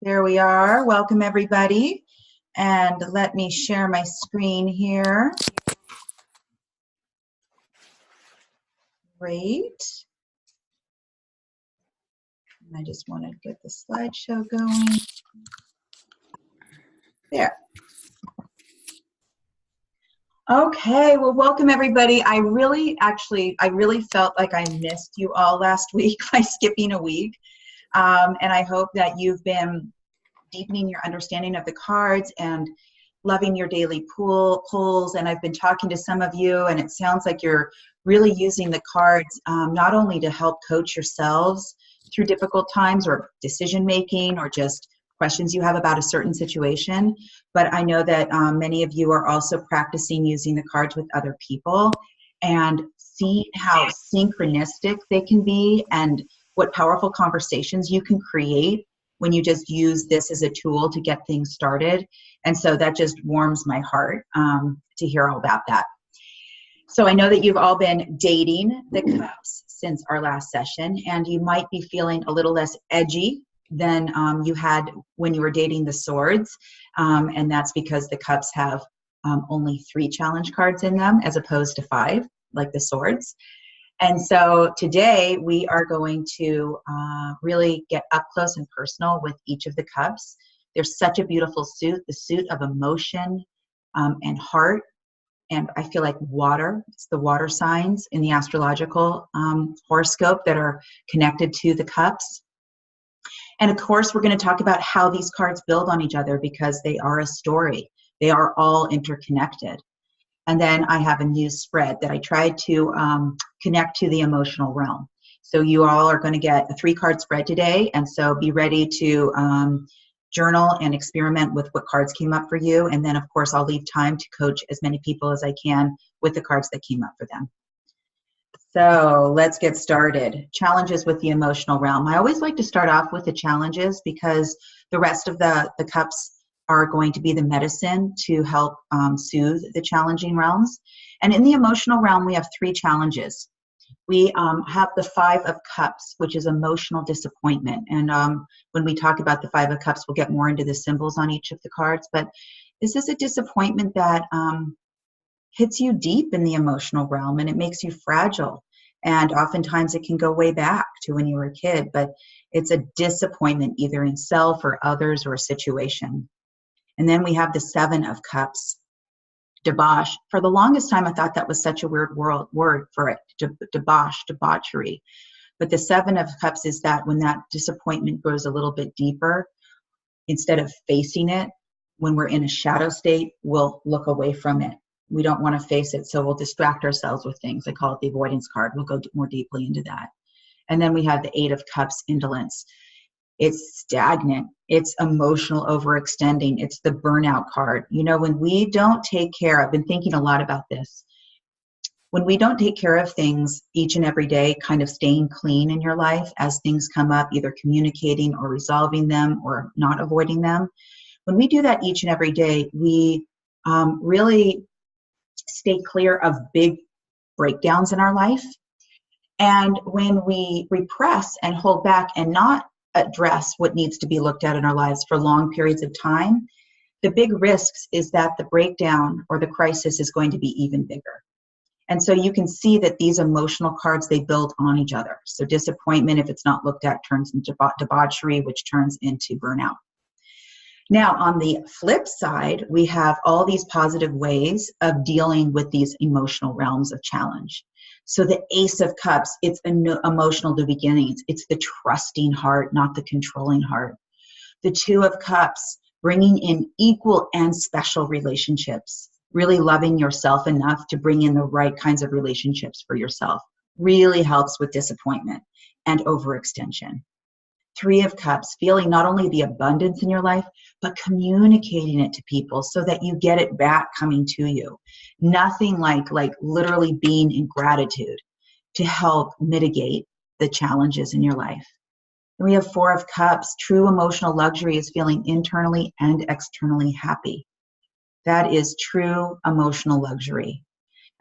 There we are. Welcome, everybody. And let me share my screen here. Great. And I just want to get the slideshow going. There. Okay, well, welcome, everybody. I really felt like I missed you all last week by skipping a week. And I hope that you've been deepening your understanding of the cards and loving your daily pulls. And I've been talking to some of you, and it sounds like you're really using the cards not only to help coach yourselves through difficult times or decision making or just questions you have about a certain situation, but I know that many of you are also practicing using the cards with other people and seeing how synchronistic they can be and what powerful conversations you can create when you just use this as a tool to get things started. And so that just warms my heart to hear all about that. So I know that you've all been dating the cups since our last session, and you might be feeling a little less edgy than you had when you were dating the swords. And that's because the cups have only 3 challenge cards in them as opposed to 5, like the swords. And so today we are going to really get up close and personal with each of the cups. There's such a beautiful suit, the suit of emotion and heart. And I feel like water, it's the water signs in the astrological horoscope that are connected to the cups. And of course, we're going to talk about how these cards build on each other because they are a story. They are all interconnected. And then I have a news spread that I tried to connect to the emotional realm. So you all are going to get a 3-card spread today. And so be ready to journal and experiment with what cards came up for you. And then, of course, I'll leave time to coach as many people as I can with the cards that came up for them. So let's get started. Challenges with the emotional realm. I always like to start off with the challenges because the rest of the cups are going to be the medicine to help soothe the challenging realms. And in the emotional realm, we have 3 challenges. We have the 5 of Cups, which is emotional disappointment. And when we talk about the 5 of Cups, we'll get more into the symbols on each of the cards. But this is a disappointment that hits you deep in the emotional realm, and it makes you fragile. And oftentimes it can go way back to when you were a kid, but it's a disappointment either in self or others or a situation. And then we have the 7 of Cups, debauch. For the longest time, I thought that was such a weird word for it, debauch, debauchery. But the 7 of Cups is that when that disappointment goes a little bit deeper, instead of facing it, when we're in a shadow state, we'll look away from it. We don't want to face it, so we'll distract ourselves with things. I call it the avoidance card. We'll go more deeply into that. And then we have the 8 of Cups, indolence. It's stagnant. It's emotional overextending. It's the burnout card. You know, when we don't take care, I've been thinking a lot about this. When we don't take care of things each and every day, kind of staying clean in your life as things come up, either communicating or resolving them or not avoiding them. When we do that each and every day, we really stay clear of big breakdowns in our life. And when we repress and hold back and not address what needs to be looked at in our lives for long periods of time, the big risks is that the breakdown or the crisis is going to be even bigger. And so you can see that these emotional cards, they build on each other. So disappointment, if it's not looked at, turns into debauchery, which turns into burnout. Now, on the flip side, we have all these positive ways of dealing with these emotional realms of challenge. So the Ace of Cups, it's emotional to beginnings. It's the trusting heart, not the controlling heart. The 2 of Cups, bringing in equal and special relationships, really loving yourself enough to bring in the right kinds of relationships for yourself, really helps with disappointment and overextension. 3 of Cups, feeling not only the abundance in your life, but communicating it to people so that you get it back coming to you. Nothing like literally being in gratitude to help mitigate the challenges in your life. And we have 4 of Cups. True emotional luxury is feeling internally and externally happy. That is true emotional luxury.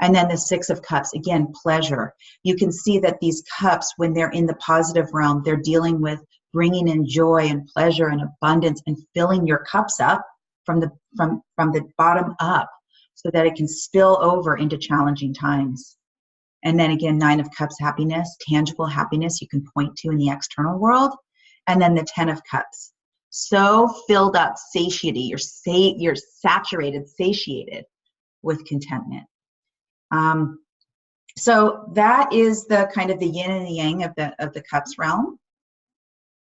And then the 6 of Cups, again, pleasure. You can see that these cups, when they're in the positive realm, they're dealing with bringing in joy and pleasure and abundance and filling your cups up from the bottom up so that it can spill over into challenging times. And then again, 9 of Cups, happiness, tangible happiness you can point to in the external world. And then the 10 of Cups, so filled up, satiety, you're saturated, satiated with contentment. So that is the kind of the yin and the yang of the Cups realm.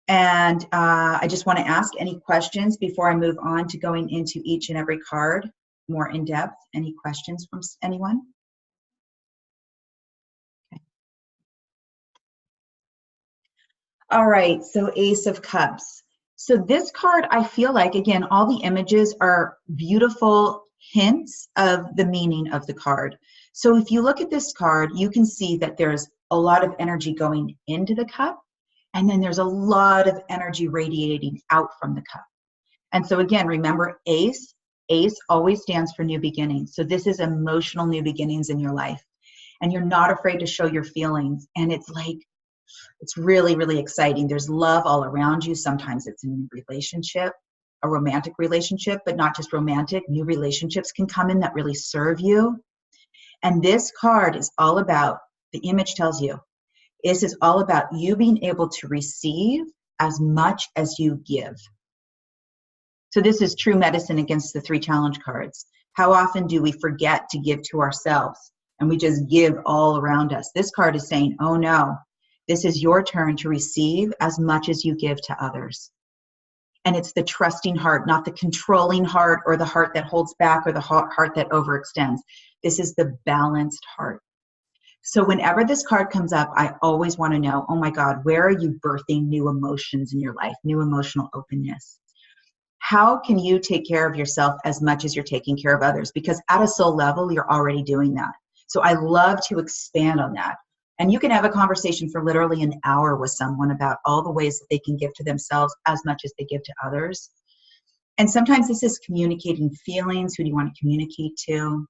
And I just want to ask any questions before I move on to going into each and every card more in depth. Any questions from anyone? Okay. All right, so Ace of Cups. So this card, I feel like, again, all the images are beautiful hints of the meaning of the card. So if you look at this card, you can see that there's a lot of energy going into the cup, and then there's a lot of energy radiating out from the cup. And so again, remember Ace always stands for new beginnings. So this is emotional new beginnings in your life. And you're not afraid to show your feelings. And it's like, it's really, really exciting. There's love all around you. Sometimes it's in a relationship, a romantic relationship, but not just romantic. New relationships can come in that really serve you. And this card is all about, the image tells you, this is all about you being able to receive as much as you give. So this is true medicine against the 3 challenge cards. How often do we forget to give to ourselves and we just give all around us? This card is saying, oh no, this is your turn to receive as much as you give to others. And it's the trusting heart, not the controlling heart or the heart that holds back or the heart that overextends. This is the balanced heart. So whenever this card comes up, I always want to know, oh my God, where are you birthing new emotions in your life, new emotional openness? How can you take care of yourself as much as you're taking care of others? Because at a soul level, you're already doing that. So I love to expand on that. And you can have a conversation for literally an hour with someone about all the ways that they can give to themselves as much as they give to others. And sometimes this is communicating feelings. Who do you want to communicate to?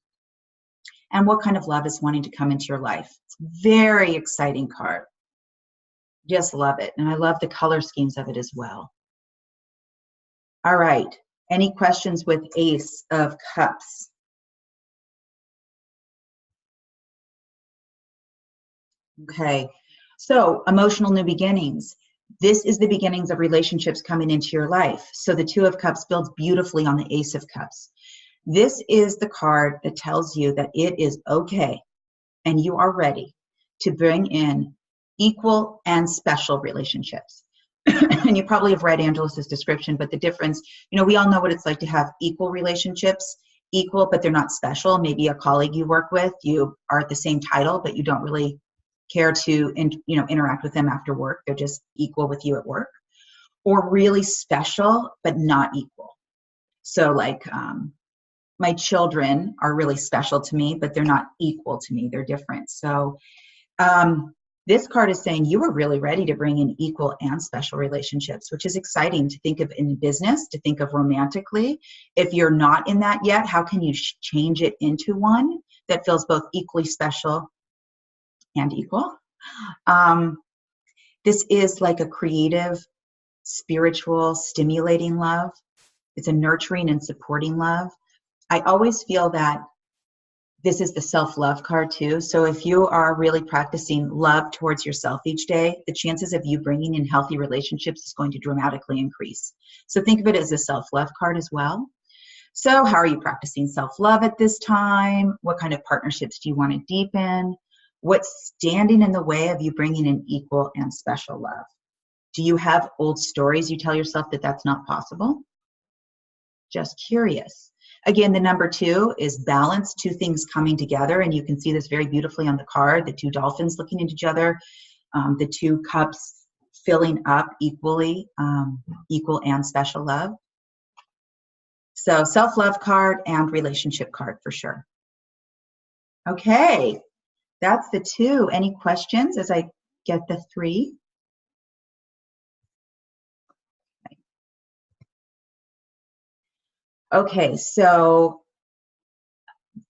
And what kind of love is wanting to come into your life? It's a very exciting card. Just love it. And I love the color schemes of it as well. All right. Any questions with Ace of Cups? Okay. So emotional new beginnings. This is the beginnings of relationships coming into your life. So the 2 of Cups builds beautifully on the Ace of Cups. This is the card that tells you that it is okay and you are ready to bring in equal and special relationships. And you probably have read Angelus's description, but the difference, we all know what it's like to have equal relationships, equal, but they're not special. Maybe a colleague you work with, you are at the same title, but you don't really care to, interact with them after work. They're just equal with you at work. Or really special, but not equal. So like, my children are really special to me, but they're not equal to me. They're different. So this card is saying you are really ready to bring in equal and special relationships, which is exciting to think of in business, to think of romantically. If you're not in that yet, how can you change it into one that feels both equally special and equal? This is like a creative, spiritual, stimulating love. It's a nurturing and supporting love. I always feel that this is the self-love card too. So if you are really practicing love towards yourself each day, the chances of you bringing in healthy relationships is going to dramatically increase. So think of it as a self-love card as well. So how are you practicing self-love at this time? What kind of partnerships do you want to deepen? What's standing in the way of you bringing in equal and special love? Do you have old stories you tell yourself that that's not possible? Just curious. Again, the number 2 is balance, 2 things coming together, and you can see this very beautifully on the card, the 2 dolphins looking into each other, the 2 cups filling up equally, equal and special love. So self-love card and relationship card for sure. Okay, that's the 2. Any questions as I get the 3? Okay, so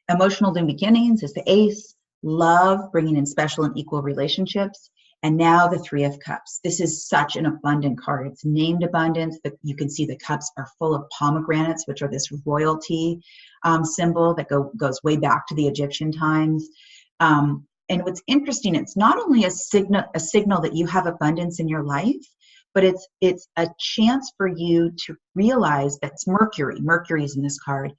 emotional new beginnings is the Ace, love, bringing in special and equal relationships, And now the Three of Cups. This is such an abundant card. It's named abundance. You can see the cups are full of pomegranates, which are this royalty symbol that goes way back to the Egyptian times. And what's interesting, it's not only a signal that you have abundance in your life, but it's a chance for you to realize that's Mercury's in this card,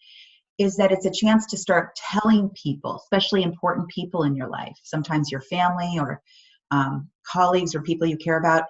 is that it's a chance to start telling people, especially important people in your life, sometimes your family or colleagues or people you care about,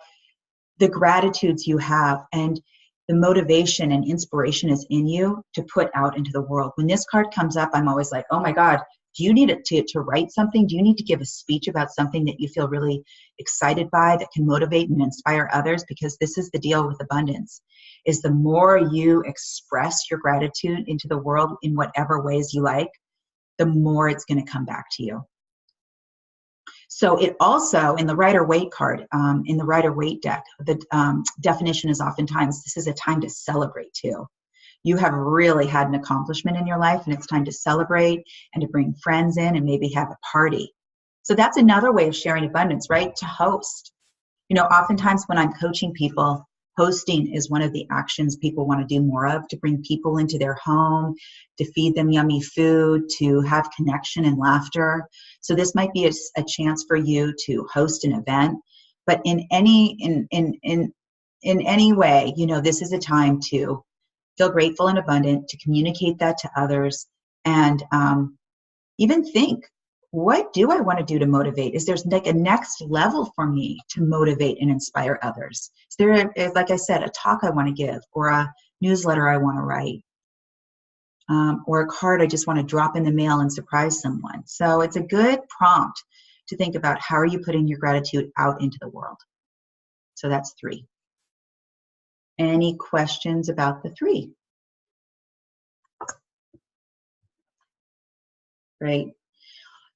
the gratitudes you have and the motivation and inspiration is in you to put out into the world. When this card comes up, I'm always like, oh my God, do you need it to write something? Do you need to give a speech about something that you feel really excited by that can motivate and inspire others? Because this is the deal with abundance, is the more you express your gratitude into the world in whatever ways you like, the more it's going to come back to you. So it also, in the Rider-Waite card, in the Rider-Waite deck, the definition is oftentimes this is a time to celebrate too. You have really had an accomplishment in your life and it's time to celebrate and to bring friends in and maybe have a party. So that's another way of sharing abundance, right? To host. You know, oftentimes when I'm coaching people, hosting is one of the actions people want to do more of, to bring people into their home, to feed them yummy food, to have connection and laughter. So this might be a chance for you to host an event, but in any way, you know, this is a time to feel grateful and abundant, to communicate that to others, and even think, what do I want to do to motivate? Is there like a next level for me to motivate and inspire others? Is there, like I said, a talk I want to give, or a newsletter I want to write, or a card I just want to drop in the mail and surprise someone? So it's a good prompt to think about, how are you putting your gratitude out into the world? So that's 3. Any questions about the 3? Great.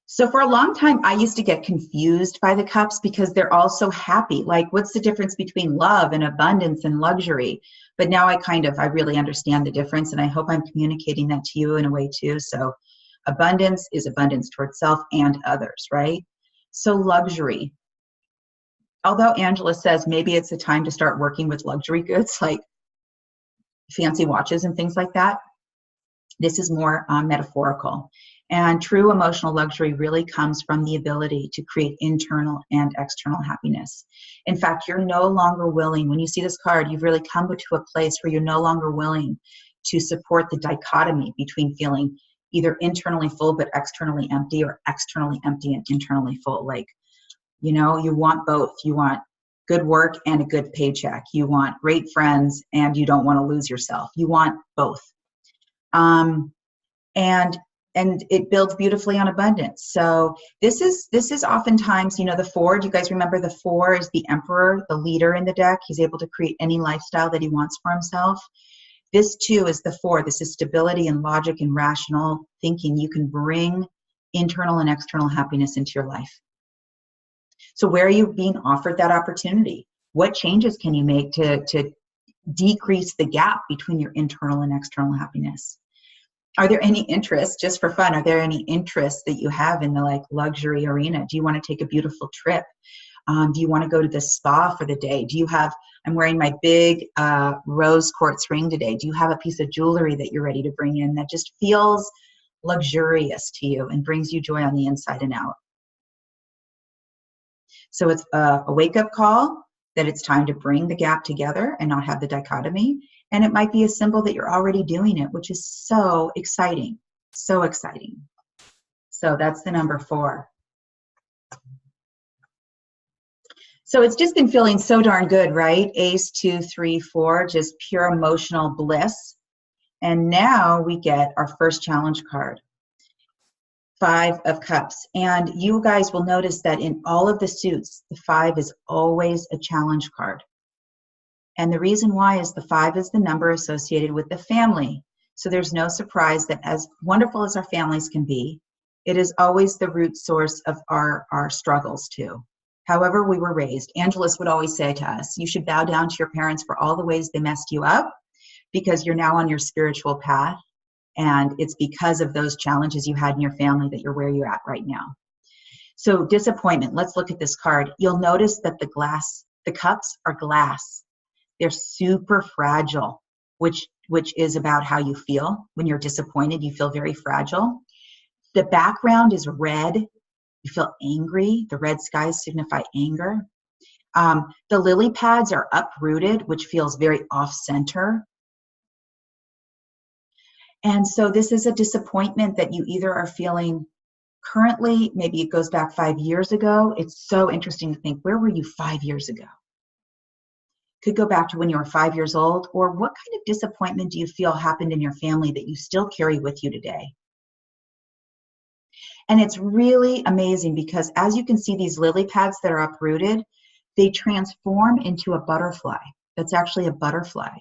So for a long time, I used to get confused by the cups because they're all so happy. Like, what's the difference between love and abundance and luxury? But now I really understand the difference, and I hope I'm communicating that to you in a way too. So abundance is abundance towards self and others, right? So luxury. Although Angela says maybe it's a time to start working with luxury goods like fancy watches and things like that, this is more metaphorical. And true emotional luxury really comes from the ability to create internal and external happiness. In fact, you're no longer willing, when you see this card, you've really come to a place where you're no longer willing to support the dichotomy between feeling either internally full but externally empty, or externally empty and internally full. Like, you know, you want both. You want good work and a good paycheck. You want great friends and you don't want to lose yourself. You want both. And it builds beautifully on abundance. So this is oftentimes, you know, the 4, do you guys remember the 4 is the emperor, the leader in the deck? He's able to create any lifestyle that he wants for himself. This too is the 4. This is stability and logic and rational thinking. You can bring internal and external happiness into your life. So where are you being offered that opportunity? What changes can you make to decrease the gap between your internal and external happiness? Are there any interests, just for fun, are there any interests that you have in the like luxury arena? Do you want to take a beautiful trip? Do you want to go to the spa for the day? Do you have, I'm wearing my big rose quartz ring today. Do you have a piece of jewelry that you're ready to bring in that just feels luxurious to you and brings you joy on the inside and out? So it's a wake-up call that it's time to bring the gap together and not have the dichotomy. And it might be a symbol that you're already doing it, which is so exciting, so exciting. So that's the number 4. So it's just been feeling so darn good, right? Ace, 2, 3, 4, just pure emotional bliss. And now we get our first challenge card, 5 of Cups. And you guys will notice that in all of the suits, the 5 is always a challenge card. And the reason why is the 5 is the number associated with the family. So there's no surprise that as wonderful as our families can be, it is always the root source of our struggles too. However we were raised, Angelus would always say to us, you should bow down to your parents for all the ways they messed you up, because you're now on your spiritual path. And it's because of those challenges you had in your family that you're where you're at right now. So disappointment, let's look at this card. You'll notice that the cups are glass. They're super fragile, which is about how you feel. When you're disappointed, you feel very fragile. The background is red. You feel angry. The red skies signify anger. The lily pads are uprooted, which feels very off-center. And so this is a disappointment that you either are feeling currently, maybe it goes back 5 years ago. It's so interesting to think, where were you 5 years ago? Could go back to when you were 5 years old, or what kind of disappointment do you feel happened in your family that you still carry with you today? And it's really amazing because as you can see, these lily pads that are uprooted, they transform into a butterfly. That's actually a butterfly.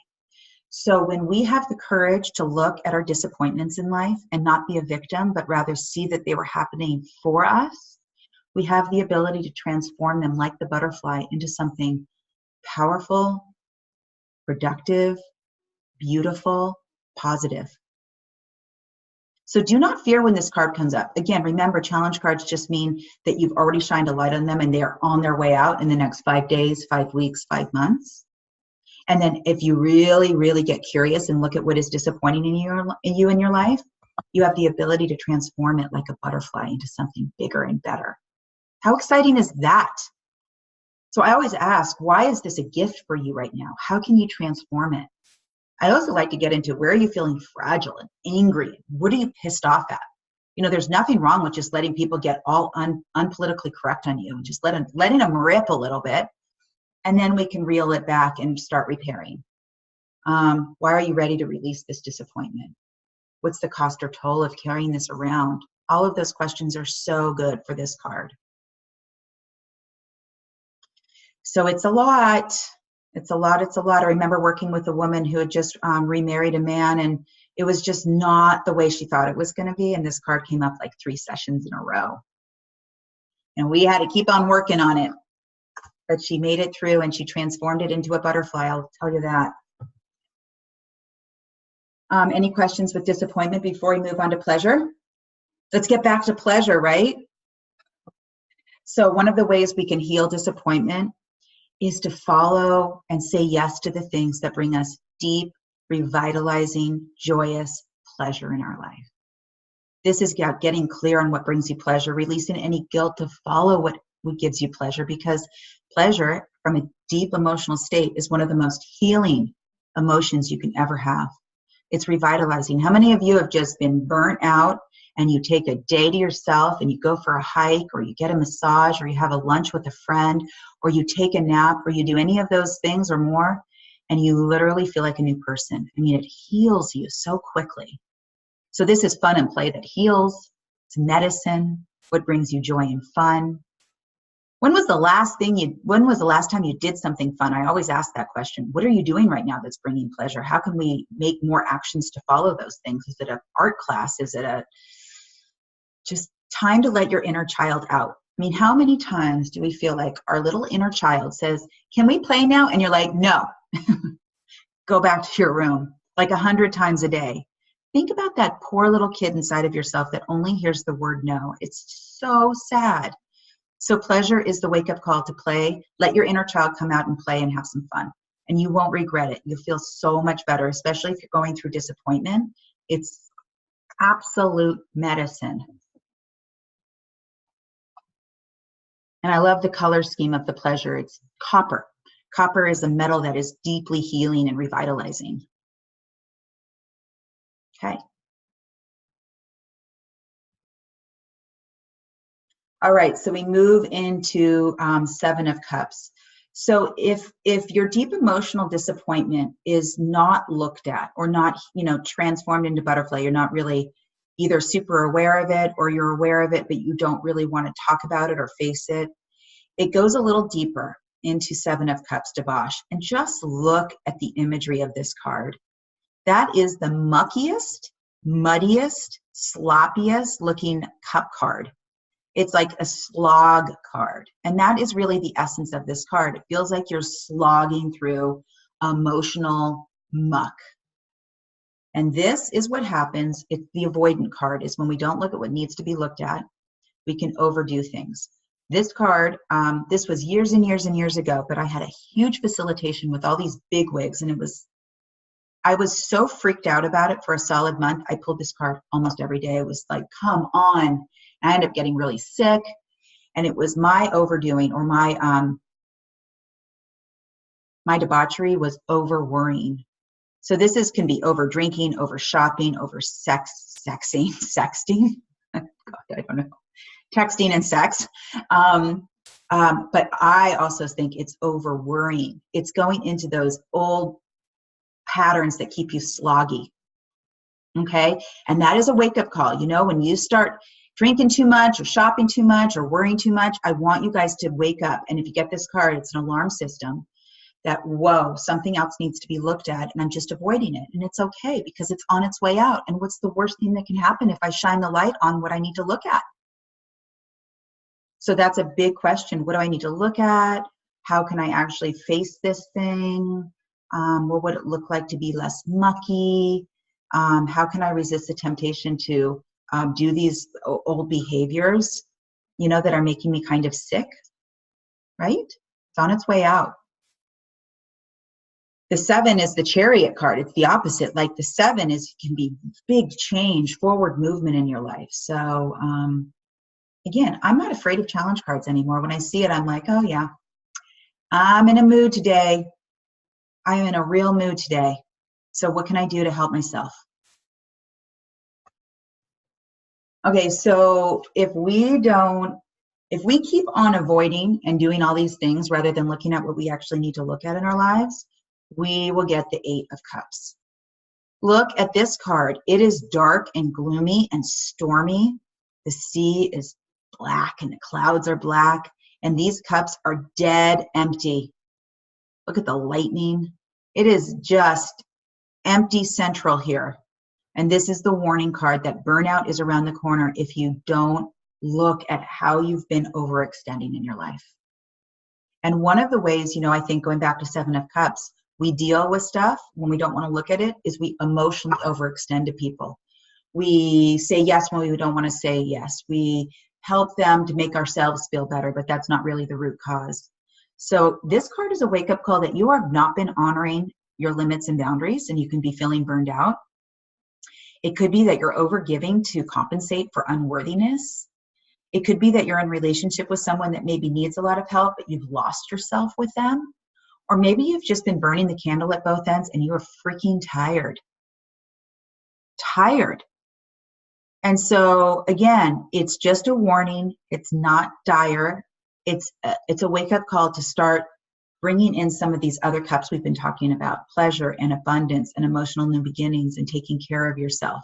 So when we have the courage to look at our disappointments in life and not be a victim, but rather see that they were happening for us, we have the ability to transform them like the butterfly into something powerful, productive, beautiful, positive. So do not fear when this card comes up. Again, remember, challenge cards just mean that you've already shined a light on them and they are on their way out in the next 5 days, 5 weeks, 5 months. And then if you really, really get curious and look at what is disappointing in you in your life, you have the ability to transform it like a butterfly into something bigger and better. How exciting is that? So I always ask, why is this a gift for you right now? How can you transform it? I also like to get into, where are you feeling fragile and angry? What are you pissed off at? You know, there's nothing wrong with just letting people get all unpolitically correct on you, and just letting them rip a little bit, and then we can reel it back and start repairing. Why are you ready to release this disappointment? What's the cost or toll of carrying this around? All of those questions are so good for this card. So it's a lot. It's a lot. It's a lot. I remember working with a woman who had just remarried a man, and it was just not the way she thought it was going to be. And this card came up like 3 sessions in a row. And we had to keep on working on it. But she made it through and she transformed it into a butterfly. I'll tell you that. Any questions with disappointment before we move on to pleasure? Let's get back to pleasure, right? So one of the ways we can heal disappointment is to follow and say yes to the things that bring us deep, revitalizing, joyous pleasure in our life. This is getting clear on what brings you pleasure, releasing any guilt to follow what gives you pleasure, because pleasure from a deep emotional state is one of the most healing emotions you can ever have. It's revitalizing. How many of you have just been burnt out and you take a day to yourself and you go for a hike, or you get a massage, or you have a lunch with a friend, or you take a nap, or you do any of those things or more, and you literally feel like a new person? I mean, it heals you so quickly. So this is fun and play that heals. It's medicine. What brings you joy and fun? When was the last time you did something fun? I always ask that question. What are you doing right now that's bringing pleasure? How can we make more actions to follow those things? Is it an art class? Is it just time to let your inner child out? I mean, how many times do we feel like our little inner child says, can we play now? And you're like, no, go back to your room, like 100 times a day. Think about that poor little kid inside of yourself that only hears the word no. It's so sad. So pleasure is the wake-up call to play. Let your inner child come out and play and have some fun. And you won't regret it. You'll feel so much better, especially if you're going through disappointment. It's absolute medicine. And I love the color scheme of the pleasure. It's copper. Copper is a metal that is deeply healing and revitalizing. Okay. All right, so we move into 7 of Cups. So if your deep emotional disappointment is not looked at, or not, transformed into butterfly, you're not really either super aware of it, or you're aware of it, but you don't really want to talk about it or face it, it goes a little deeper into 7 of Cups, Debash. And just look at the imagery of this card. That is the muckiest, muddiest, sloppiest looking cup card. It's like a slog card. And that is really the essence of this card. It feels like you're slogging through emotional muck. And this is what happens. It's the avoidant card, is when we don't look at what needs to be looked at. we can overdo things. This card, this was years and years and years ago, but I had a huge facilitation with all these big wigs, and I was so freaked out about it for a solid month. I pulled this card almost every day. It was like, come on. And I ended up getting really sick, and it was my overdoing, or my debauchery was over worrying. So this can be over drinking, over shopping, over sexting. God, I don't know. Texting and sex. But I also think it's over worrying. It's going into those old patterns that keep you sloggy. Okay. And that is a wake-up call. You know, when you start drinking too much or shopping too much or worrying too much, I want you guys to wake up. And if you get this card, it's an alarm system that, whoa, something else needs to be looked at, and I'm just avoiding it. And it's okay, because it's on its way out. And what's the worst thing that can happen if I shine the light on what I need to look at? So that's a big question. What do I need to look at? How can I actually face this thing? What would it look like to be less mucky? How can I resist the temptation to do these old behaviors, you know, that are making me kind of sick, right? It's on its way out. The 7 is the Chariot card. It's the opposite. Like the 7 can be big change, forward movement in your life. So again, I'm not afraid of challenge cards anymore. When I see it, I'm like, oh yeah, I'm in a mood today. I am in a real mood today. So what can I do to help myself? Okay, so if we keep on avoiding and doing all these things rather than looking at what we actually need to look at in our lives, we will get the 8 of Cups. Look at this card. It is dark and gloomy and stormy. The sea is black and the clouds are black, and these cups are dead empty. Look at the lightning. It is just empty central here. And this is the warning card that burnout is around the corner if you don't look at how you've been overextending in your life. And one of the ways, you know, I think going back to 7 of Cups, we deal with stuff when we don't want to look at it is we emotionally overextend to people. We say yes when we don't want to say yes. We help them to make ourselves feel better, but that's not really the root cause. So this card is a wake-up call that you have not been honoring your limits and boundaries, and you can be feeling burned out. It could be that you're overgiving to compensate for unworthiness. It could be that you're in a relationship with someone that maybe needs a lot of help, but you've lost yourself with them. Or maybe you've just been burning the candle at both ends and you're freaking tired. Tired. And so again, it's just a warning. It's not dire. It's a wake-up call to start bringing in some of these other cups we've been talking about, pleasure and abundance and emotional new beginnings and taking care of yourself.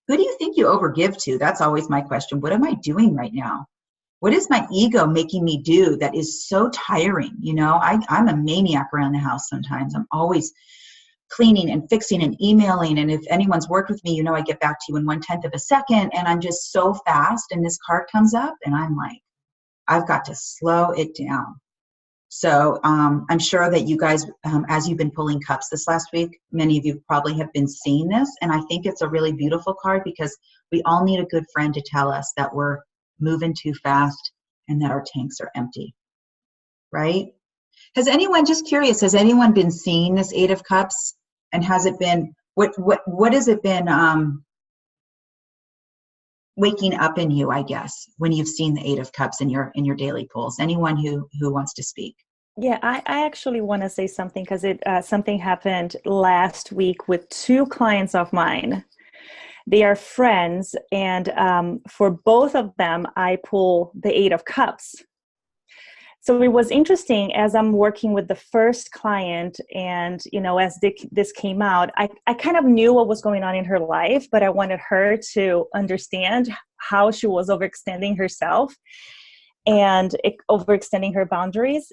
Who do you think you overgive to? That's always my question. What am I doing right now? What is my ego making me do that is so tiring? You know, I'm a maniac around the house sometimes. I'm always cleaning and fixing and emailing. And if anyone's worked with me, you know, I get back to you in 1/10 of a second, and I'm just so fast. And this card comes up and I'm like, I've got to slow it down. So I'm sure that you guys, as you've been pulling cups this last week, many of you probably have been seeing this. And I think it's a really beautiful card because we all need a good friend to tell us that we're moving too fast and that our tanks are empty, right? Has anyone, just curious, has anyone been seeing this 8 of Cups? And has it been, what has it been waking up in you, I guess, when you've seen the 8 of Cups in your daily pulls? Anyone who wants to speak? Yeah, I actually want to say something because something happened last week with 2 clients of mine. They are friends, and for both of them, I pull the 8 of Cups. So it was interesting as I'm working with the first client, and you know, as this came out, I kind of knew what was going on in her life, but I wanted her to understand how she was overextending herself and overextending her boundaries.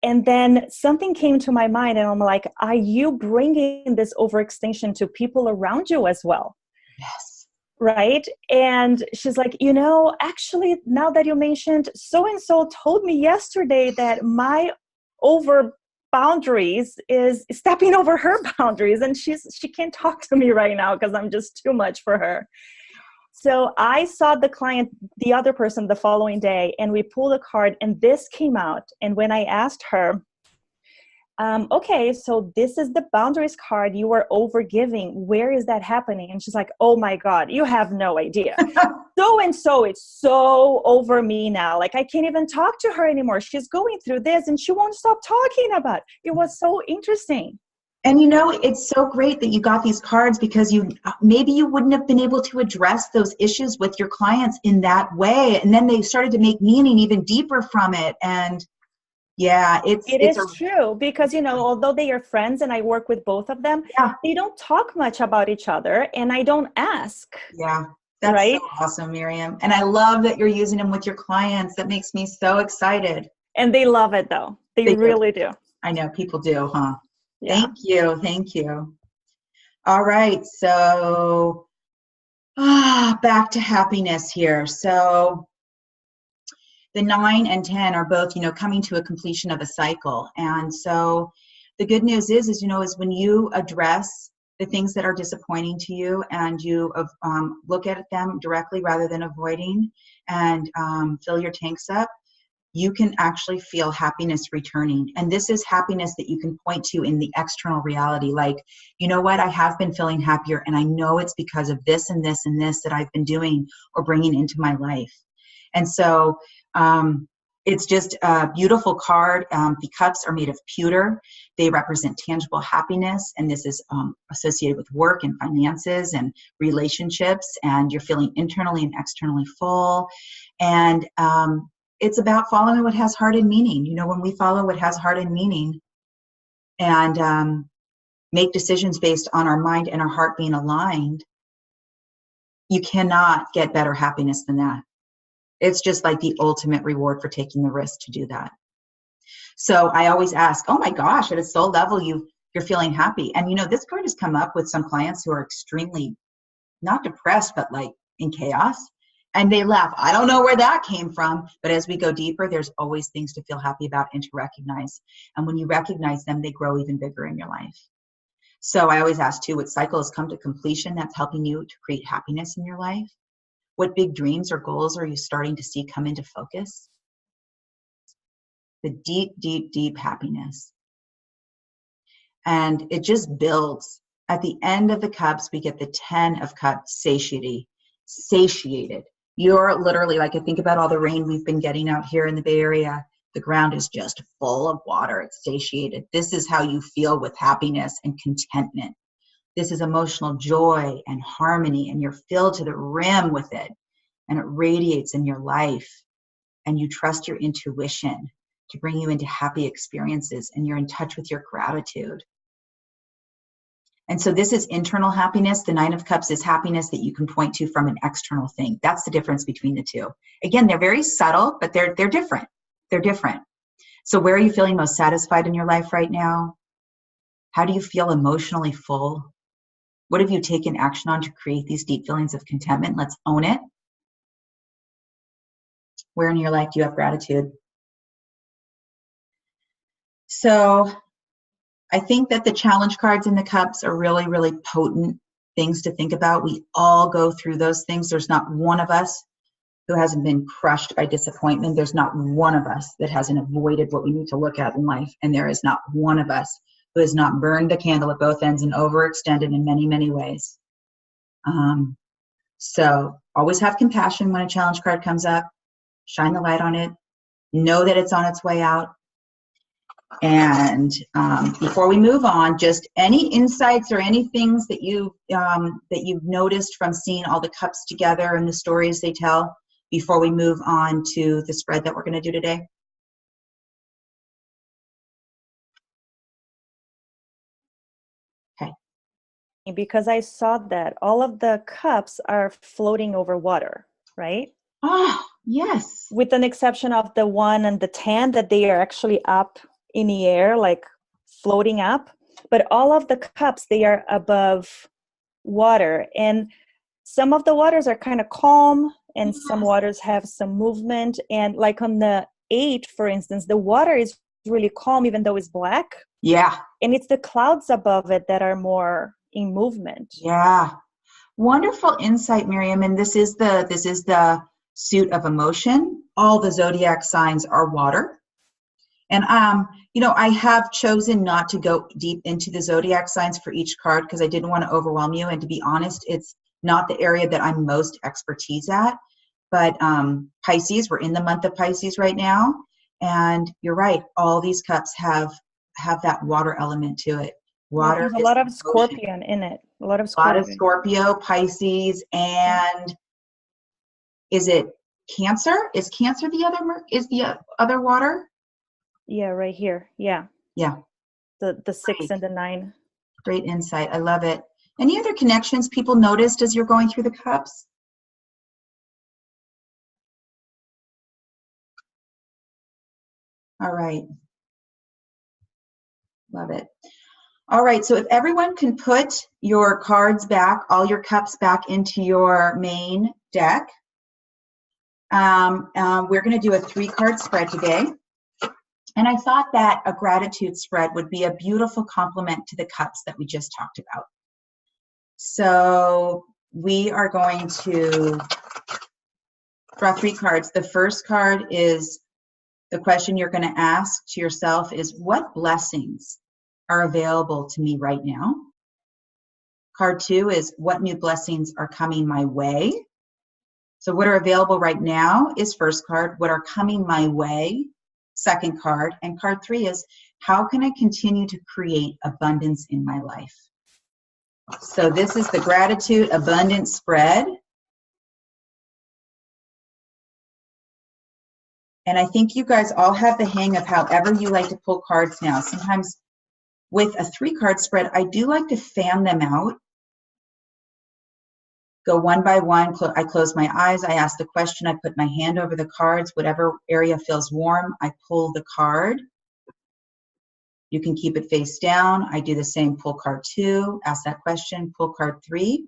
And then something came to my mind, and I'm like, are you bringing this overextension to people around you as well? Yes. Right? And she's like, you know, actually, now that you mentioned, so-and-so told me yesterday that my over boundaries is stepping over her boundaries, and she can't talk to me right now because I'm just too much for her. So I saw the client, the other person, the following day, and we pulled a card, and this came out. And when I asked her, okay, so this is the boundaries card, you are overgiving, where is that happening? And she's like, oh my God, you have no idea. So-and-so is so over me now. Like, I can't even talk to her anymore. She's going through this and she won't stop talking about it. It was so interesting. And it's so great that you got these cards, because maybe you wouldn't have been able to address those issues with your clients in that way. And then they started to make meaning even deeper from it. And yeah, it is true, because, although they are friends and I work with both of them, they don't talk much about each other, and I don't ask. Yeah, that's right? So awesome, Miriam. And I love that you're using them with your clients. That makes me so excited. And they love it, though. They really do. I know people do, huh? Yeah. Thank you. All right, so back to happiness here. So the 9 and 10 are both, coming to a completion of a cycle. And so the good news is when you address the things that are disappointing to you, and you look at them directly rather than avoiding, and fill your tanks up, you can actually feel happiness returning. And this is happiness that you can point to in the external reality. Like, you know what, I have been feeling happier, and I know it's because of this and this and this that I've been doing or bringing into my life. And so it's just a beautiful card. The cups are made of pewter. They represent tangible happiness, and this is associated with work and finances and relationships, and you're feeling internally and externally full. And it's about following what has heart and meaning. When we follow what has heart and meaning, and make decisions based on our mind and our heart being aligned, you cannot get better happiness than that. It's just like the ultimate reward for taking the risk to do that. So I always ask, oh my gosh, at a soul level, you're feeling happy. And this card has come up with some clients who are extremely, not depressed, but like in chaos. And they laugh. I don't know where that came from. But as we go deeper, there's always things to feel happy about and to recognize. And when you recognize them, they grow even bigger in your life. So I always ask too, what cycle has come to completion that's helping you to create happiness in your life? What big dreams or goals are you starting to see come into focus? The deep, deep, deep happiness. And it just builds. At the end of the cups, we get the 10 of cups, satiated. You're literally, like, I think about all the rain we've been getting out here in the Bay Area. The ground is just full of water. It's satiated. This is how you feel with happiness and contentment. This is emotional joy and harmony, and you're filled to the rim with it, and it radiates in your life, and you trust your intuition to bring you into happy experiences, and you're in touch with your gratitude. And so this is internal happiness. The 9 of Cups is happiness that you can point to from an external thing. That's the difference between the two. Again, they're very subtle, but they're different. They're different. So where are you feeling most satisfied in your life right now? How do you feel emotionally full? What have you taken action on to create these deep feelings of contentment? Let's own it. Where in your life do you have gratitude? So I think that the challenge cards in the cups are really, really potent things to think about. We all go through those things. There's not one of us who hasn't been crushed by disappointment. There's not one of us that hasn't avoided what we need to look at in life. And there is not one of us who has not burned the candle at both ends and overextended in many, many ways. So always have compassion when a challenge card comes up. Shine the light on it. Know that it's on its way out. And before we move on, just any insights or any things that you've noticed from seeing all the cups together and the stories they tell before we move on to the spread that we're going to do today? Okay. Because I saw that all of the cups are floating over water, right? Oh, yes. With an exception of the 1 and the 10, that they are actually up in the air, like floating up. But all of the cups, they are above water. And some of the waters are kind of calm, and some waters have some movement. And like on the 8, for instance, the water is really calm, even though it's black. Yeah. And it's the clouds above it that are more in movement. Yeah. Wonderful insight, Miriam. And this is the suit of emotion. All the zodiac signs are water. And I have chosen not to go deep into the zodiac signs for each card because I didn't want to overwhelm you. And to be honest, it's not the area that I'm most expertise at. But Pisces, we're in the month of Pisces right now, and you're right. All these cups have that water element to it. Yeah, Water there's a is lot of emotion. scorpion in it. A lot of A lot of scorpion. Scorpio, Pisces, and is it Cancer? Is Cancer the other is the other water? Yeah, right here. Yeah. Yeah, The 6 great, and the 9. great insight. I love it. Any other connections people noticed as you're going through the cups? All right, love it. All right, so if everyone can put your cards back, all your cups back into your main deck, we're going to do a 3-card spread today. And I thought that a gratitude spread would be a beautiful complement to the cups that we just talked about. So we are going to draw 3 cards. The first card is the question you're going to ask to yourself is, what blessings are available to me right now? Card 2 is, what new blessings are coming my way? So what are available right now is first card. What are coming my way? Second card. And card 3 is, how can I continue to create abundance in my life? So this is the gratitude abundance spread. And I think you guys all have the hang of however you like to pull cards now. Sometimes with a 3-card spread, I do like to fan them out. Go one by one. I close my eyes. I ask the question. I put my hand over the cards. Whatever area feels warm, I pull the card. You can keep it face down. I do the same. Pull card 2. Ask that question. Pull card 3.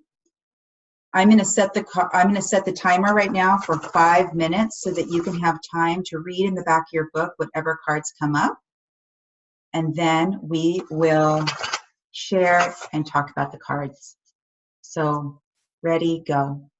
I'm going to set the timer right now for 5 minutes so that you can have time to read in the back of your book whatever cards come up. And then we will share and talk about the cards. So, ready, go.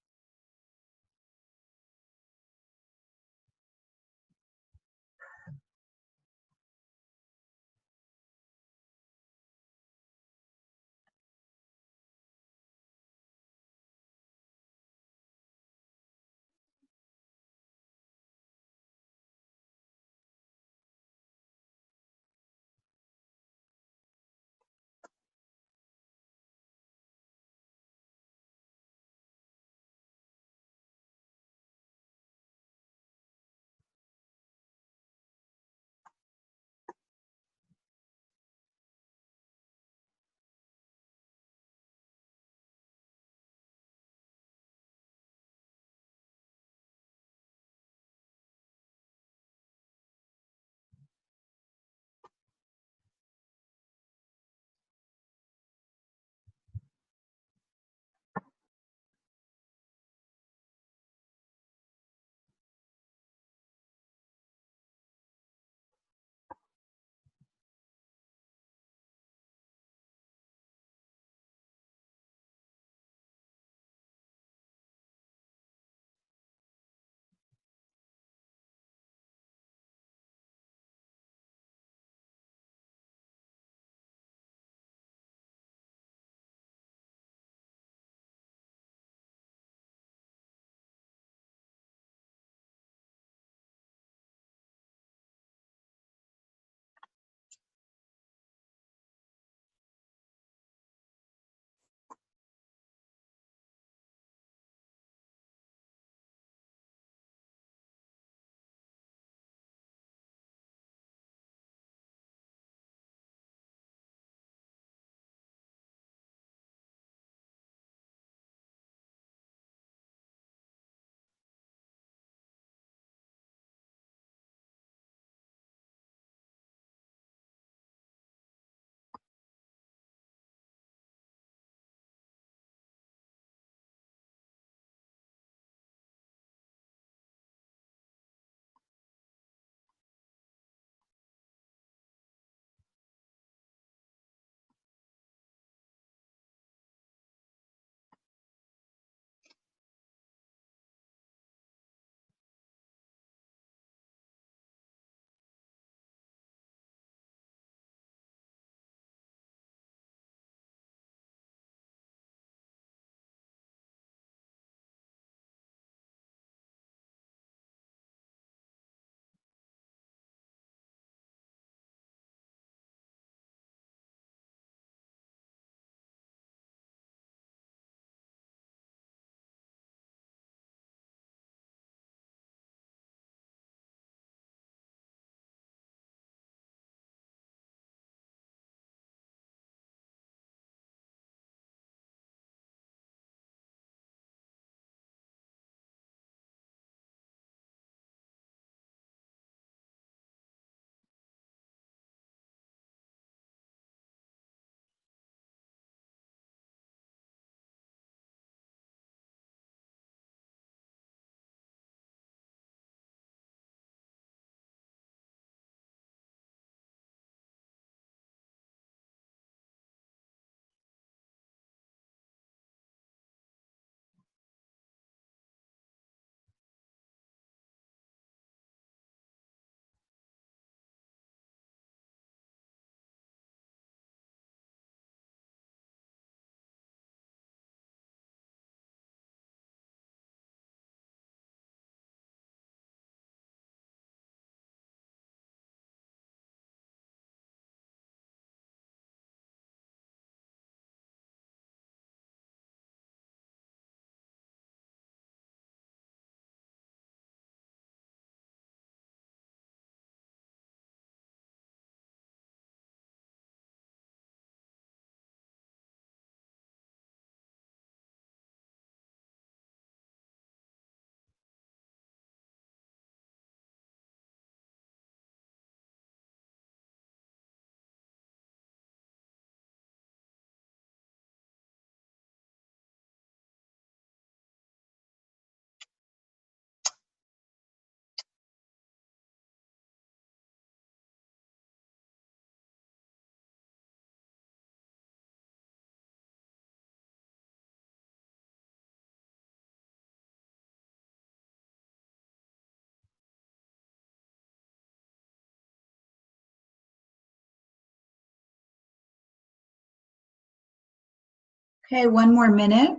Okay, one more minute.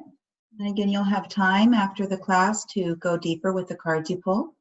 And again, you'll have time after the class to go deeper with the cards you pull.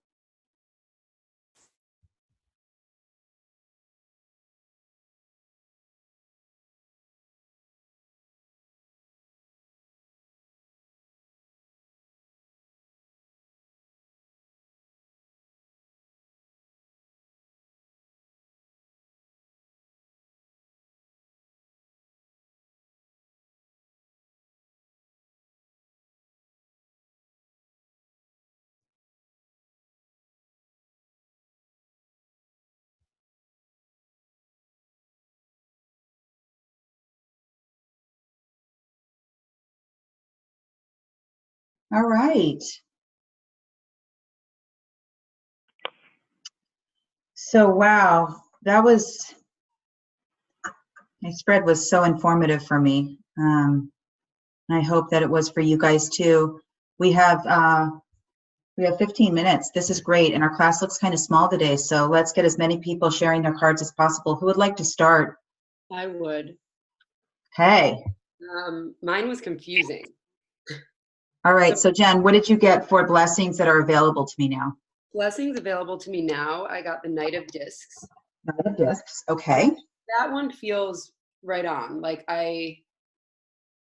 All right. So, wow, my spread was so informative for me. And I hope that it was for you guys too. We have 15 minutes. This is great. And our class looks kind of small today. So let's get as many people sharing their cards as possible. Who would like to start? I would. Okay. Mine was confusing. All right. So Jen, what did you get for blessings that are available to me now? Blessings available to me now. I got the Knight of Discs. Knight of Discs. Okay. That one feels right on. Like I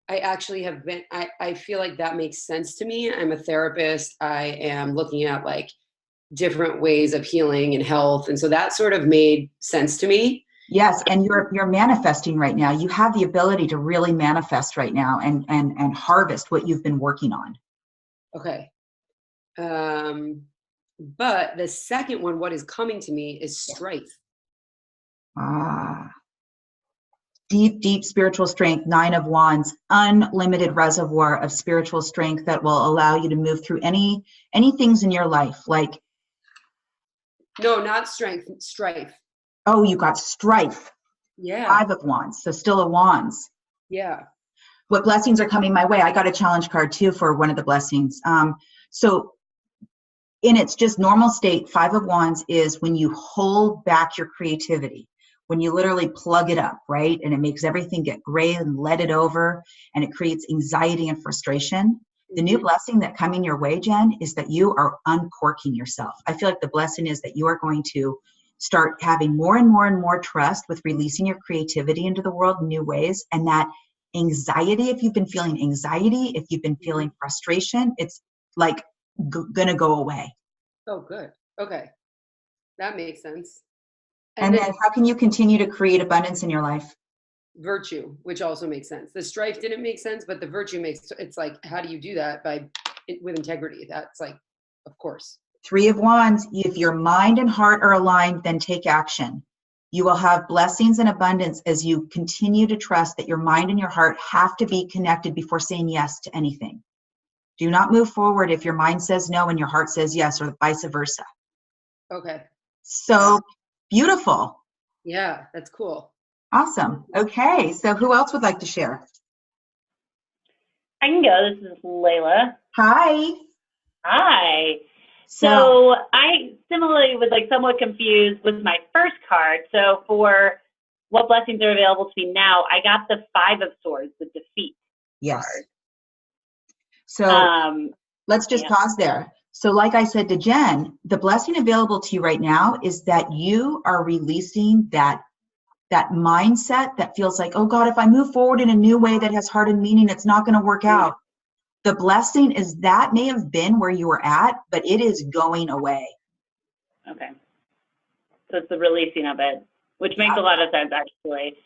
actually have been, I feel like that makes sense to me. I'm a therapist. I am looking at like different ways of healing and health. And so that sort of made sense to me. Yes, and you're manifesting right now. You have the ability to really manifest right now and harvest what you've been working on. Okay. But the second one, what is coming to me is strife. Ah. Deep, deep spiritual strength, 9 of Wands, unlimited reservoir of spiritual strength that will allow you to move through any things in your life. Like, No, not strength, strife. oh, you got strife. Yeah. 5 of Wands, so still a Wands. Yeah. What blessings are coming my way? I got a challenge card too for one of the blessings. So in its just normal state, 5 of Wands is when you hold back your creativity, when you literally plug it up, right? And it makes everything get gray and let it over, and it creates anxiety and frustration. The new blessing that coming your way, Jen, is that you are uncorking yourself. I feel like the blessing is that you are going to start having more and more and more trust with releasing your creativity into the world in new ways. And that anxiety, if you've been feeling anxiety, if you've been feeling frustration, it's like gonna go away. Oh, good. Okay. That makes sense. And then how can you continue to create abundance in your life? Virtue, which also makes sense. The strife didn't make sense, but the virtue makes, it's like, how do you do that? With integrity. That's like, of course. 3 of Wands, if your mind and heart are aligned, then take action. You will have blessings and abundance as you continue to trust that your mind and your heart have to be connected before saying yes to anything. Do not move forward if your mind says no and your heart says yes, or vice versa. Okay. So beautiful. Yeah, that's cool. Awesome. Okay, so who else would like to share? I can go. This is Layla. Hi. Hi. So I similarly was like somewhat confused with my first card. So for what blessings are available to me now, I got the 5 of Swords, the defeat Yes. card. So let's just pause there. So like I said to Jen, the blessing available to you right now is that you are releasing that mindset that feels like, oh God, if I move forward in a new way that has heart and meaning, it's not going to work out. The blessing is that may have been where you were at, but it is going away. Okay. So it's the releasing of it, which makes a lot of sense actually.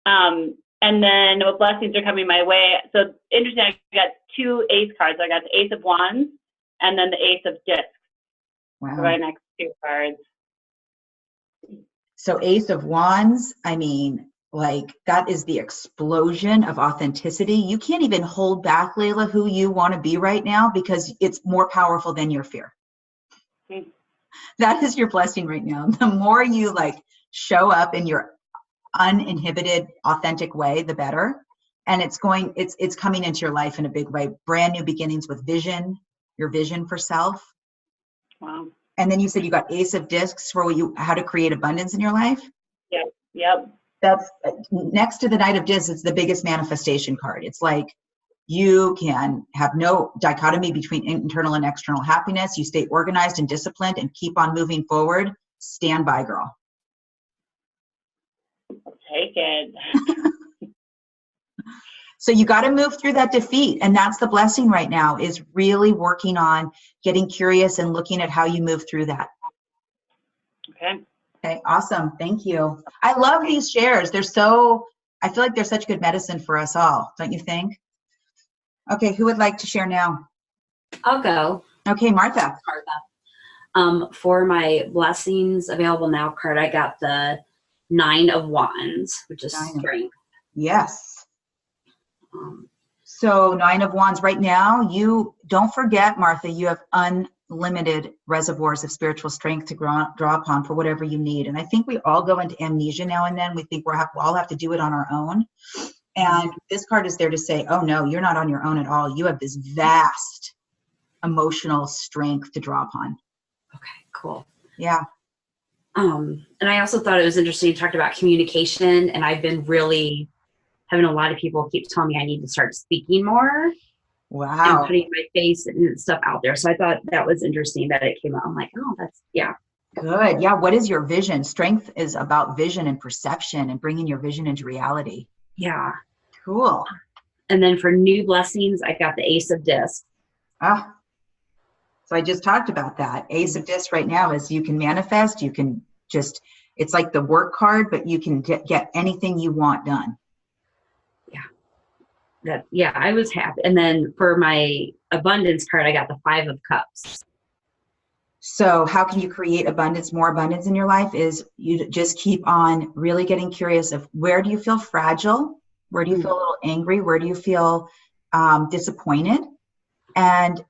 And then what blessings are coming my way? So interesting, I got 2 ace cards. I got the Ace of Wands and then the Ace of Discs. Wow. Right next to 2 cards. So Ace of Wands, I mean, like that is the explosion of authenticity. You can't even hold back, Layla, who you want to be right now because it's more powerful than your fear. Mm-hmm. That is your blessing right now. The more you like show up in your uninhibited, authentic way, the better. And it's coming into your life in a big way. Brand new beginnings with vision, your vision for self. Wow. And then you said you got Ace of Discs for how to create abundance in your life. Yep. That's next to the Knight of Discs. It's the biggest manifestation card. It's like You can have no dichotomy between internal and external happiness. You stay organized and disciplined and keep on moving forward. Stand by, girl. I'll take it. So you got to move through that defeat. And that's the blessing right now, is really working on getting curious and looking at how you move through that. Okay. Okay, awesome. Thank you. I love these shares. I feel like they're such good medicine for us all, don't you think? Okay, who would like to share now? I'll go. Okay, Martha. For my blessings available now card, I got the 9 of Wands, which is strength. Yes. So 9 of Wands right now, you don't forget, Martha, you have unlimited reservoirs of spiritual strength to draw upon for whatever you need. And I think we all go into amnesia now and then. We think we all have to do it on our own. And this card is there to say, oh no, you're not on your own at all. You have this vast emotional strength to draw upon. Okay, cool. Yeah. And I also thought it was interesting, you talked about communication, and I've been really having a lot of people keep telling me I need to start speaking more. Wow. And putting my face and stuff out there. So I thought that was interesting that it came out. I'm like, oh, that's, yeah. Good. Yeah. What is your vision? Strength is about vision and perception and bringing your vision into reality. Yeah. Cool. And then for new blessings, I got the Ace of Discs. So I just talked about that. Ace of Discs right now is you can manifest, you can just, it's like the work card, but you can get anything you want done. Yeah, I was happy. And then for my abundance card, I got the 5 of Cups. So how can you create abundance, more abundance in your life, is you just keep on really getting curious of where do you feel fragile? Where do you feel a little angry? Where do you feel disappointed? And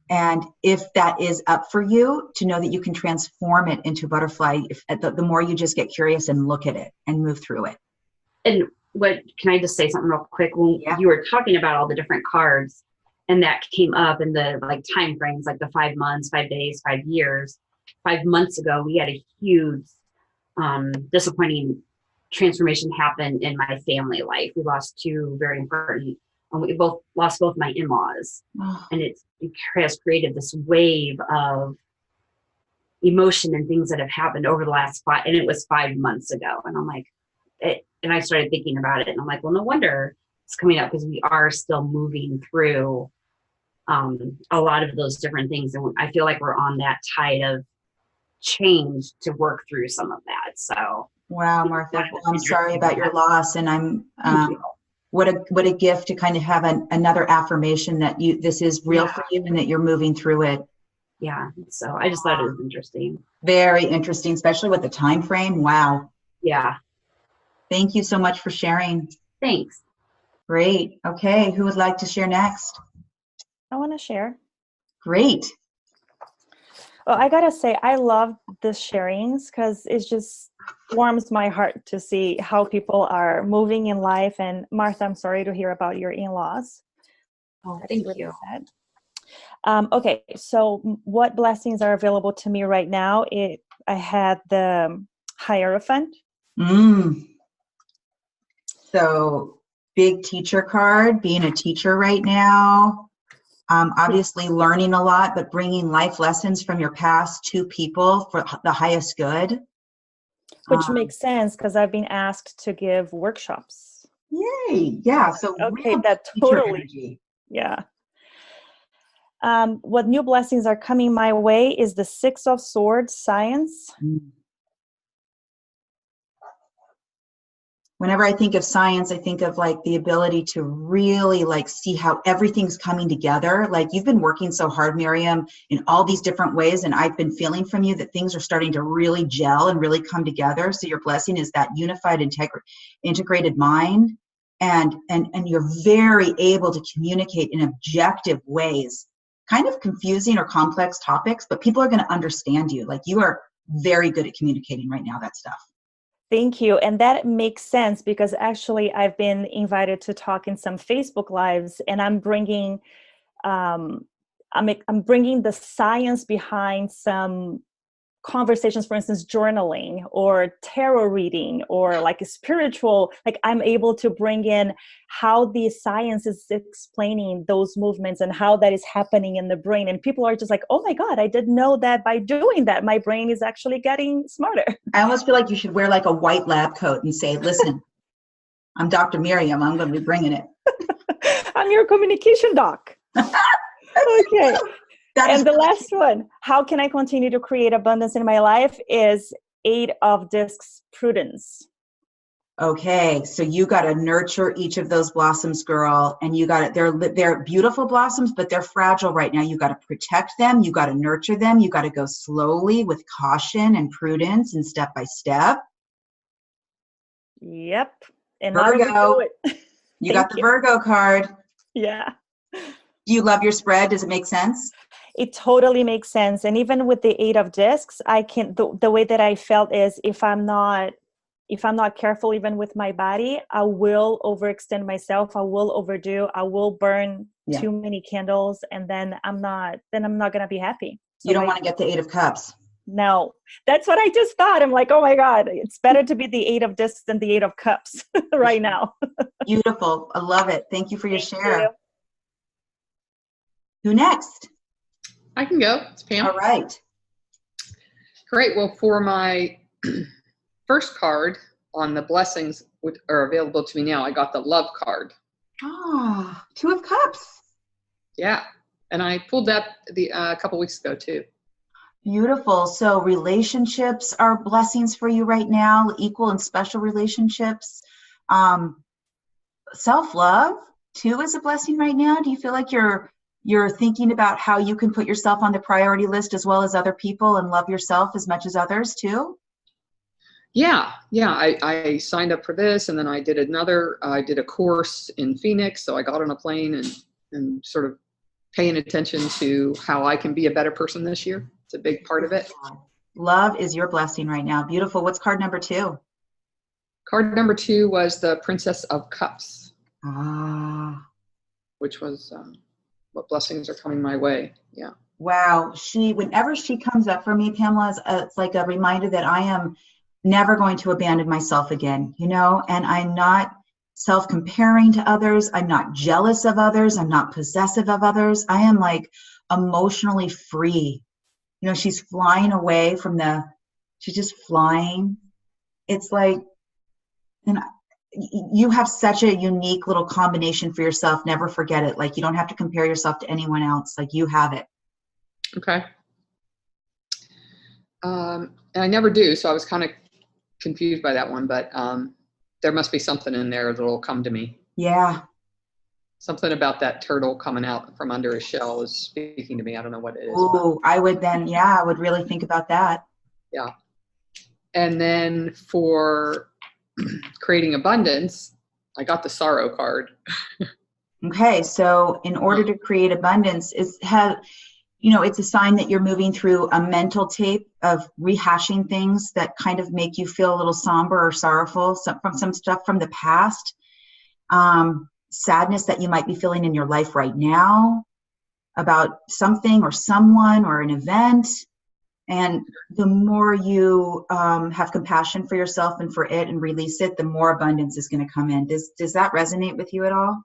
if that is up for you, to know that you can transform it into a butterfly the more you just get curious and look at it and move through it. And can I just say something real quick? When you were talking about all the different cards and that came up in the like time frames, like the 5 months, 5 days, 5 years, 5 months ago, we had a huge disappointing transformation happen in my family life. We lost 2 very important, we lost both my in-laws. And it has created this wave of emotion and things that have happened over the last 5, and it was 5 months ago. And I'm like, and I started thinking about it, and I'm like, well, no wonder it's coming up, because we are still moving through a lot of those different things. And I feel like we're on that tide of change to work through some of that. So. Wow, Martha, well, I'm sorry about your loss. And I'm, what a gift to kind of have another affirmation that this is real for you and that you're moving through it. Yeah. So I just thought it was interesting. Very interesting, especially with the time frame. Wow. Yeah. Thank you so much for sharing. Thanks. Great. Okay. Who would like to share next? I want to share. Great. Well, I got to say, I love the sharings because it just warms my heart to see how people are moving in life. And Martha, I'm sorry to hear about your in-laws. Oh, thank you. Sad. Okay. So what blessings are available to me right now? I had the Hierophant. So big teacher card, being a teacher right now, obviously learning a lot, but bringing life lessons from your past to people for the highest good. Which makes sense because I've been asked to give workshops. Yay. Yeah. So okay, that totally. Yeah. What new blessings are coming my way is the 6 of Swords, Science. Whenever I think of science, I think of like the ability to really like see how everything's coming together. Like you've been working so hard, Miriam, in all these different ways. And I've been feeling from you that things are starting to really gel and really come together. So your blessing is that unified, integrated mind. And you're very able to communicate in objective ways, kind of confusing or complex topics, but people are going to understand you. Like you are very good at communicating right now, that stuff. Thank you. And that makes sense because actually I've been invited to talk in some Facebook Lives, and I'm bringing I'm bringing the science behind some conversations, for instance, journaling or tarot reading or like a spiritual, like I'm able to bring in how the science is explaining those movements and how that is happening in the brain. And people are just like, oh my God, I didn't know that by doing that, my brain is actually getting smarter. I almost feel like you should wear like a white lab coat and say, listen, I'm Dr. Miriam. I'm going to be bringing it. I'm your communication doc. Okay. And the last one, how can I continue to create abundance in my life, is 8 of Discs, prudence. Okay, so you got to nurture each of those blossoms, girl, and you got to, they're beautiful blossoms, but they're fragile right now. You got to protect them, you got to nurture them, you got to go slowly with caution and prudence and step by step. Yep. And Virgo, you got the Virgo card. Yeah. Do you love your spread? Does it make sense? It totally makes sense. And even with the 8 of Discs, I can, the way that I felt is if I'm not careful even with my body, I will overextend myself. I will overdo. I will burn too many candles, and then I'm not going to be happy. So you don't want to get the 8 of Cups. No, that's what I just thought. I'm like, oh my God, it's better to be the 8 of Discs than the 8 of Cups right now. Beautiful. I love it. Thank you for your share. You. Who next? I can go. It's Pam. All right. Great. Well, for my first card on the blessings which are available to me now, I got the love card. Ah, 2 of Cups. Yeah. And I pulled that a couple weeks ago too. Beautiful. So relationships are blessings for you right now, equal and special relationships. Self-love too is a blessing right now. Do you feel like you're thinking about how you can put yourself on the priority list as well as other people and love yourself as much as others too? Yeah. I signed up for this, and then I did I did a course in Phoenix. So I got on a plane and sort of paying attention to how I can be a better person this year. It's a big part of it. Love is your blessing right now. Beautiful. What's card number 2? Card number 2 was the Princess of Cups. Ah. Which was what blessings are coming my way. Yeah. Wow. Whenever she comes up for me, Pamela, it's like a reminder that I am never going to abandon myself again, and I'm not self-comparing to others. I'm not jealous of others. I'm not possessive of others. I am like emotionally free. She's flying away she's just flying. It's like, and you have such a unique little combination for yourself. Never forget it. Like, you don't have to compare yourself to anyone else. Like, you have it. Okay. And I never do. So I was kind of confused by that one, but there must be something in there that'll come to me. Yeah. Something about that turtle coming out from under his shell is speaking to me. I don't know what it is. Oh, I would really think about that. Yeah. And then for creating abundance, I got the sorrow card. Okay. So in order to create abundance, it's a sign that you're moving through a mental tape of rehashing things that kind of make you feel a little somber or sorrowful from some stuff from the past. Sadness that you might be feeling in your life right now about something or someone or an event. And the more you have compassion for yourself and for it and release it, the more abundance is going to come in. Does that resonate with you at all?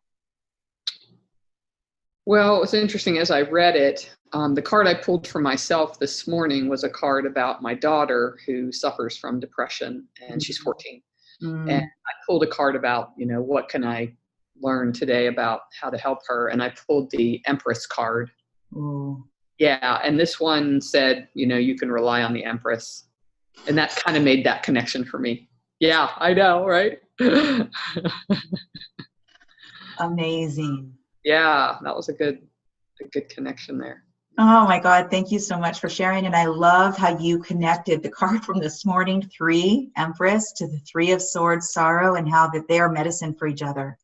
Well, what's interesting as I read it, the card I pulled for myself this morning was a card about my daughter who suffers from depression, and she's 14. And I pulled a card about, what can I learn today about how to help her? And I pulled the Empress card. Ooh. Yeah. And this one said, you can rely on the Empress. And that kind of made that connection for me. Yeah, I know, right? Amazing. Yeah, that was a good connection there. Oh my God, thank you so much for sharing. And I love how you connected the card from this morning, 3, Empress, to the 3 of Swords, Sorrow, and how that they are medicine for each other.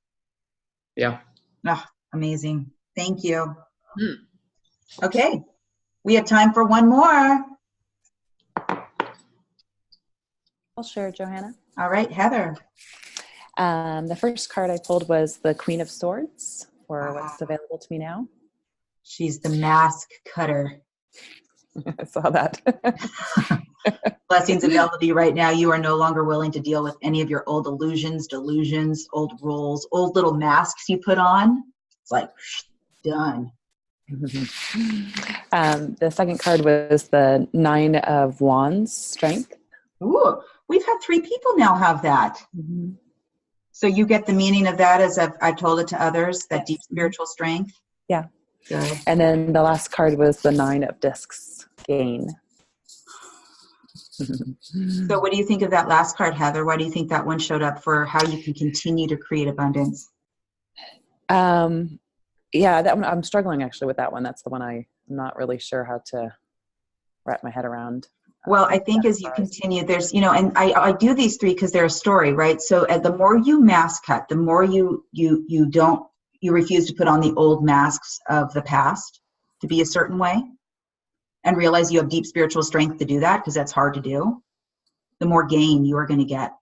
Yeah. Oh, amazing. Thank you. Okay, we have time for one more. I'll share, Johanna. All right, Heather. The first card I pulled was the Queen of Swords, for what's available to me now. She's the mask cutter. I saw that. Blessings available to you right now. You are no longer willing to deal with any of your old illusions, delusions, old roles, old little masks you put on. It's like, done. The second card was the 9 of Wands, strength. Ooh, we've had 3 people now have that. Mm-hmm. So you get the meaning of that as I've told it to others, that deep spiritual strength? Yeah. Good. And then the last card was the 9 of discs, gain. So what do you think of that last card, Heather? Why do you think that one showed up for how you can continue to create abundance? Yeah, that one, I'm struggling actually with that one. That's the one I'm not really sure how to wrap my head around. Well, I think as you continue, there's, and I do these 3 because they're a story, right? So the more you mask cut, the more you refuse to put on the old masks of the past to be a certain way and realize you have deep spiritual strength to do that, because that's hard to do, the more gain you are going to get.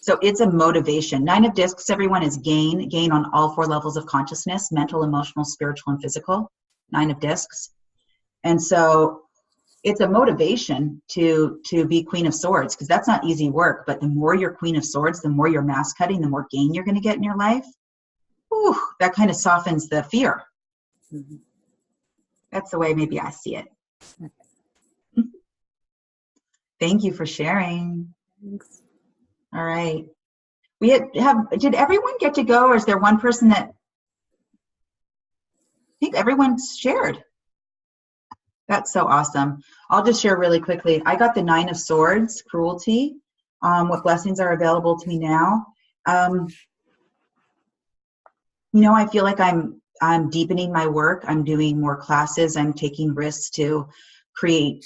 So it's a motivation. 9 of discs, everyone, is gain on all 4 levels of consciousness: mental, emotional, spiritual, and physical. 9 of discs. And so it's a motivation to be Queen of Swords, because that's not easy work. But the more you're Queen of Swords, the more you're mask cutting, the more gain you're going to get in your life. Whew, that kind of softens the fear. Mm-hmm. That's the way maybe I see it. Thank you for sharing. Thanks. All right. Did everyone get to go, or is there one person that, I think everyone's shared. That's so awesome. I'll just share really quickly. I got the 9 of Swords, cruelty. What blessings are available to me now? I feel like I'm deepening my work. I'm doing more classes. I'm taking risks to create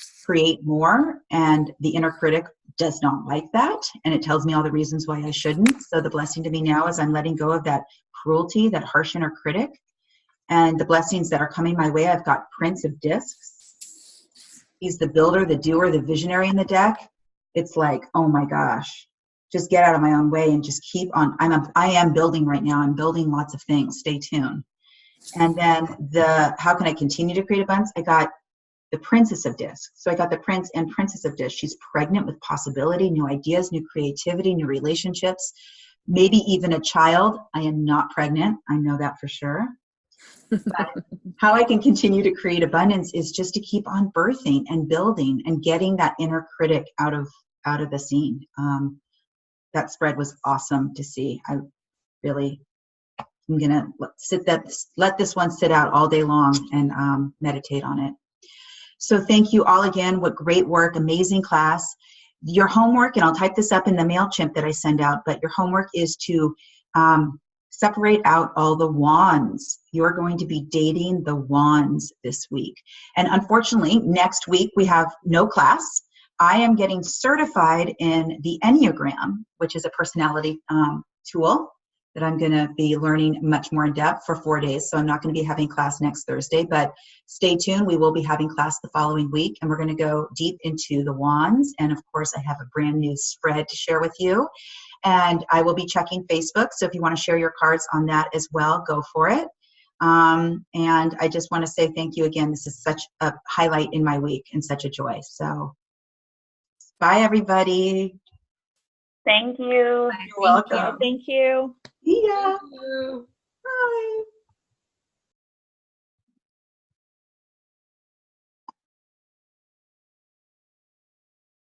more. And the inner critic does not like that. And it tells me all the reasons why I shouldn't. So the blessing to me now is I'm letting go of that cruelty, that harsh inner critic. And the blessings that are coming my way, I've got Prince of Discs. He's the builder, the doer, the visionary in the deck. It's like, oh my gosh, just get out of my own way and just keep on. I am building right now. I'm building lots of things. Stay tuned. And then how can I continue to create abundance? I got the Princess of Discs. So I got the Prince and Princess of Discs. She's pregnant with possibility, new ideas, new creativity, new relationships, maybe even a child. I am not pregnant. I know that for sure. But how I can continue to create abundance is just to keep on birthing and building and getting that inner critic out of the scene. That spread was awesome to see. I'm gonna let this one sit out all day long and meditate on it. So thank you all again. What great work, amazing class. Your homework, and I'll type this up in the MailChimp that I send out, but your homework is to separate out all the wands. You're going to be dating the wands this week. And unfortunately, next week we have no class. I am getting certified in the Enneagram, which is a personality tool that I'm going to be learning much more in depth for 4 days. So I'm not going to be having class next Thursday, but stay tuned. We will be having class the following week, and we're going to go deep into the wands. And of course, I have a brand new spread to share with you. And I will be checking Facebook. So if you want to share your cards on that as well, go for it. And I just want to say thank you again. This is such a highlight in my week and such a joy. So bye, everybody. Thank you. You're welcome. Thank you. See ya. Thank you. Bye.